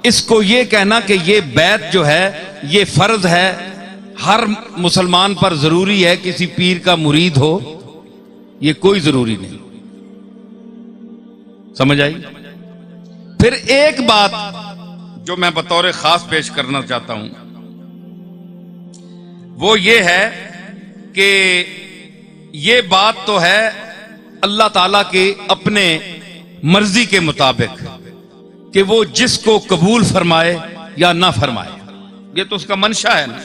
इसको ये कहना कि ये बैत जो है ये फर्ज है, हर मुसलमान पर जरूरी है किसी पीर का मुरीद हो, ये कोई जरूरी नहीं। समझ आई? फिर एक बात जो मैं बतौर खास पेश करना चाहता हूं वो ये है कि ये बात तो है अल्लाह ताला के अपने मर्जी के मुताबिक कि वो जिसको कबूल फरमाए या ना फरमाए, ये तो उसका मंशा है ना।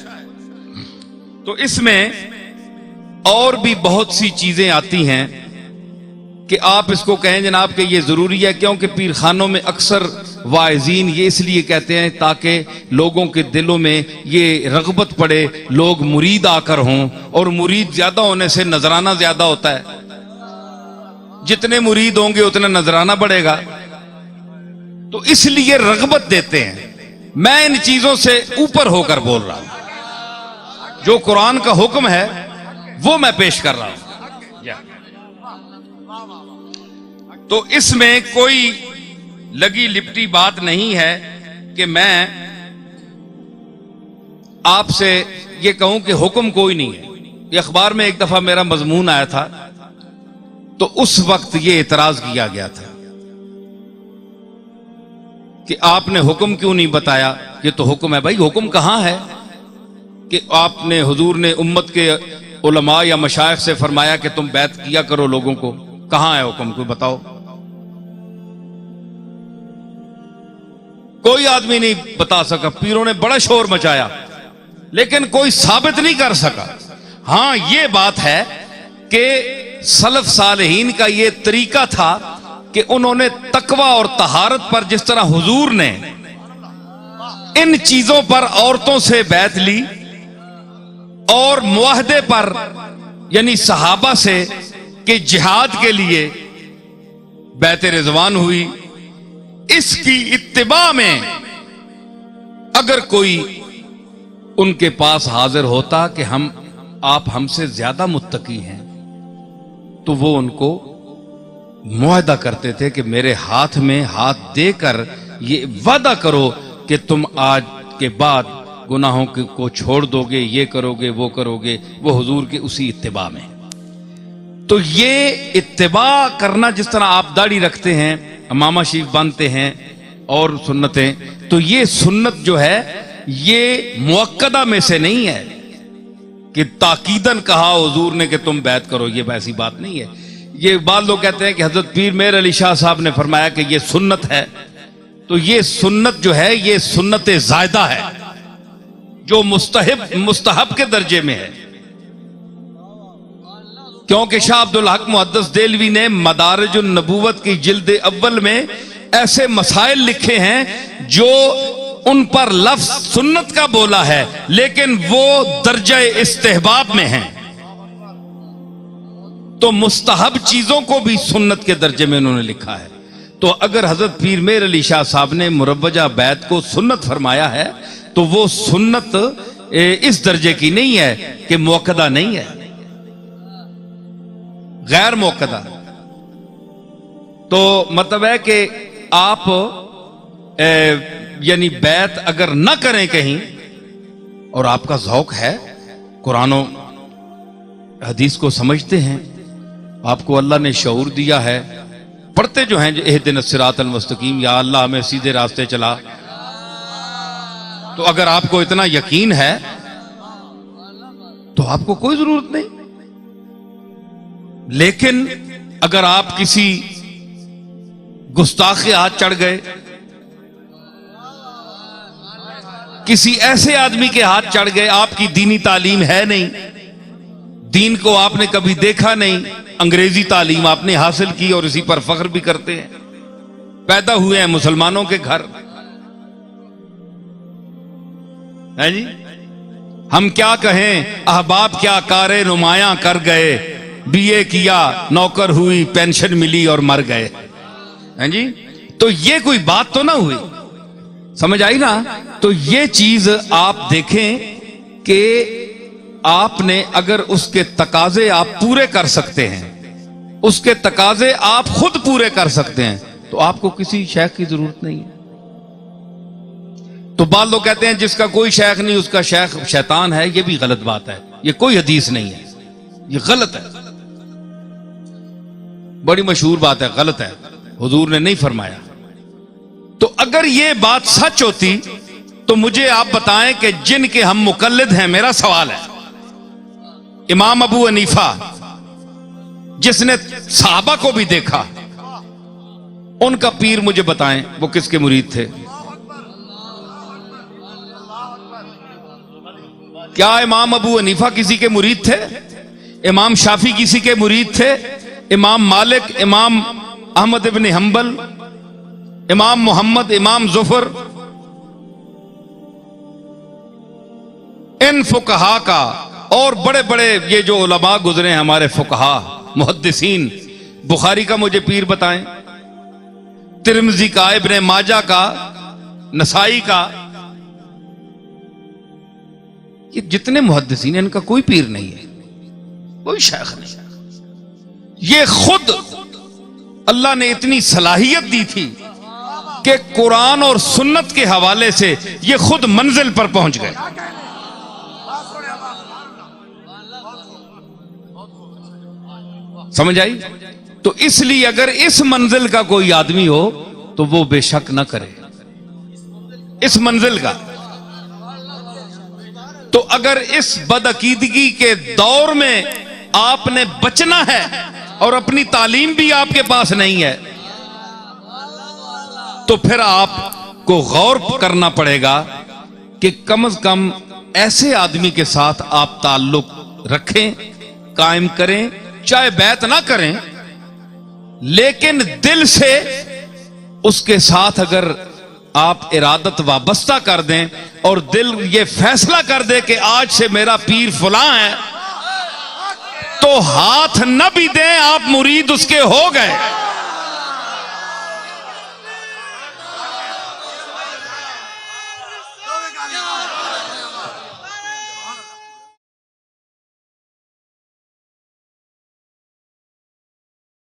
तो इसमें और भी बहुत सी चीजें आती हैं कि आप इसको कहें जनाब कि ये जरूरी है, क्योंकि पीर खानों में अक्सर वाइजीन ये इसलिए कहते हैं ताकि लोगों के दिलों में ये रगबत पड़े, लोग मुरीद आकर हों, और मुरीद ज्यादा होने से नजराना ज्यादा होता है, जितने मुरीद होंगे उतना नजराना बढ़ेगा, तो इसलिए रगबत देते हैं। मैं इन चीजों से ऊपर होकर बोल रहा हूं, जो कुरान का हुक्म है वो मैं पेश कर रहा हूं। तो इसमें कोई लगी लिपटी बात नहीं है कि मैं आपसे ये कहूं कि हुक्म कोई नहीं है। ये अखबार में एक दफा मेरा मजमून आया था, तो उस वक्त ये इतराज किया गया था कि आपने हुक्म क्यों नहीं बताया। ये तो हुक्म है भाई, हुक्म कहां है कि आपने हुजूर ने उम्मत के उलमा या मशाइख से फरमाया कि तुम बैत किया करो लोगों को? कहां है हुक्म, कोई बताओ। कोई आदमी नहीं बता सका। पीरों ने बड़ा शोर मचाया लेकिन कोई साबित नहीं कर सका। हां ये बात है कि सलफ सालेहीन का ये तरीका था कि उन्होंने तकवा और तहारत पर, जिस तरह हुजूर ने इन चीजों पर औरतों से बैत ली और मुआहदे पर यानी सहाबा से कि जिहाद के लिए बैत रिजवान हुई, इसकी इत्तिबा में अगर कोई उनके पास हाजिर होता कि आप हमसे ज्यादा मुत्तकी हैं, तो वो उनको मुआहदा करते थे कि मेरे हाथ में हाथ देकर ये वादा करो कि तुम आज के बाद गुनाहों को छोड़ दोगे, ये करोगे वो करोगे, वो हुजूर के उसी इत्तिबा में। तो ये इत्तिबा करना, जिस तरह आप दाढ़ी रखते हैं, इमामा शरीफ बांधते हैं और सुन्नतें, तो ये सुन्नत जो है ये मुअक्कदा में से नहीं है कि ताकीदन कहा हुजूर ने कि तुम बैत करो, ये वैसी बात नहीं है। ये बाद लोग कहते हैं कि हजरत पीर मेर अली शाह साहब ने फरमाया कि ये सुन्नत है, तो ये सुन्नत जो है ये सुन्नत ज़ायदा है जो मुस्तहब के दर्जे में है। क्योंकि शाह अब्दुल हक मुहद्दिस देलवी ने मदारिजुन नबूवत की जिल्द अव्वल में ऐसे मसाइल लिखे हैं जो उन पर लफ्ज सुन्नत का बोला है लेकिन वो दर्जा इस्तेहबाब में है। तो मुस्तहब चीजों को भी सुन्नत के दर्जे में उन्होंने लिखा है। तो अगर हजरत पीर मेर अली शाह साहब ने मुरव्वजा बैत को सुन्नत फरमाया है तो वो सुन्नत इस दर्जे की नहीं है कि मुअक्कदा नहीं है, गैर मुअक्कदा। तो मतलब है कि आप यानी बैत अगर ना करें कहीं और आपका ज़ौक है, कुरान और हदीस को समझते हैं, आपको अल्लाह ने शऊर दिया है, पढ़ते जो हैं इहदिन सिरातल मुस्तकीम, या अल्लाह हमें सीधे रास्ते चला, तो अगर आपको इतना यकीन है तो आपको कोई जरूरत नहीं। लेकिन अगर आप किसी गुस्ताख के हाथ चढ़ गए, किसी ऐसे आदमी के हाथ चढ़ गए, आपकी दीनी तालीम है नहीं, दीन को आपने कभी देखा नहीं, अंग्रेजी तालीम आपने हासिल की और इसी पर फख्र भी करते हैं, पैदा हुए हैं मुसलमानों के घर, है जी। हम क्या कहें, अहबाब क्या कारे नुमाया कर गए, बीए किया नौकर हुई पेंशन मिली और मर गए, हैं जी। तो ये कोई बात तो ना हुई, समझ आई ना। तो ये चीज आप देखें कि आपने अगर उसके तकाजे आप पूरे कर सकते हैं, उसके तकाजे आप खुद पूरे कर सकते हैं, तो आपको किसी शेख की जरूरत नहीं है। तो बाद लोग कहते हैं जिसका कोई शेख नहीं उसका शेख शैतान है, यह भी गलत बात है, यह कोई हदीस नहीं है, यह गलत है, बड़ी मशहूर बात है, गलत है, हुजूर ने नहीं फरमाया। तो अगर यह बात सच होती तो मुझे आप बताएं कि जिनके हम मुकल्लिद हैं, मेरा सवाल है, इमाम अबू हनीफा जिसने सहाबा को भी देखा, उनका पीर मुझे बताएं वो किसके मुरीद थे? क्या इमाम अबू हनीफा किसी के मुरीद थे? इमाम शाफी किसी के मुरीद थे? इमाम मालिक, इमाम अहमद इब्न हंबल, इमाम मोहम्मद, इमाम जुफर, इन फुकहा का और बड़े बड़े ये जो उलमा गुजरे हैं हमारे फुकहा मुहद्दिसीन, बुखारी का मुझे पीर बताएं, तिरमिज़ी का, इब्न माजा का, नसाई का, ये जितने मुहद्दिसीन हैं इनका कोई पीर नहीं है, कोई शेख नहीं। ये खुद अल्लाह ने इतनी सलाहियत दी थी कि कुरान और सुन्नत के हवाले से ये खुद मंजिल पर पहुंच गए। समझ आई? तो इसलिए अगर इस मंजिल का कोई आदमी हो तो वो बेशक ना करे इस मंजिल का। तो अगर इस बदअकीदगी के दौर में आपने बचना है और अपनी तालीम भी आपके पास नहीं है, तो फिर आपको गौर करना पड़ेगा कि कम से कम ऐसे आदमी के साथ आप ताल्लुक रखें, कायम करें, चाहे बैत ना करें, लेकिन दिल से उसके साथ अगर आप इरादत वाबस्ता कर दें और दिल ये फैसला कर दे कि आज से मेरा पीर फलां है, तो हाथ न भी दें आप मुरीद उसके हो गए।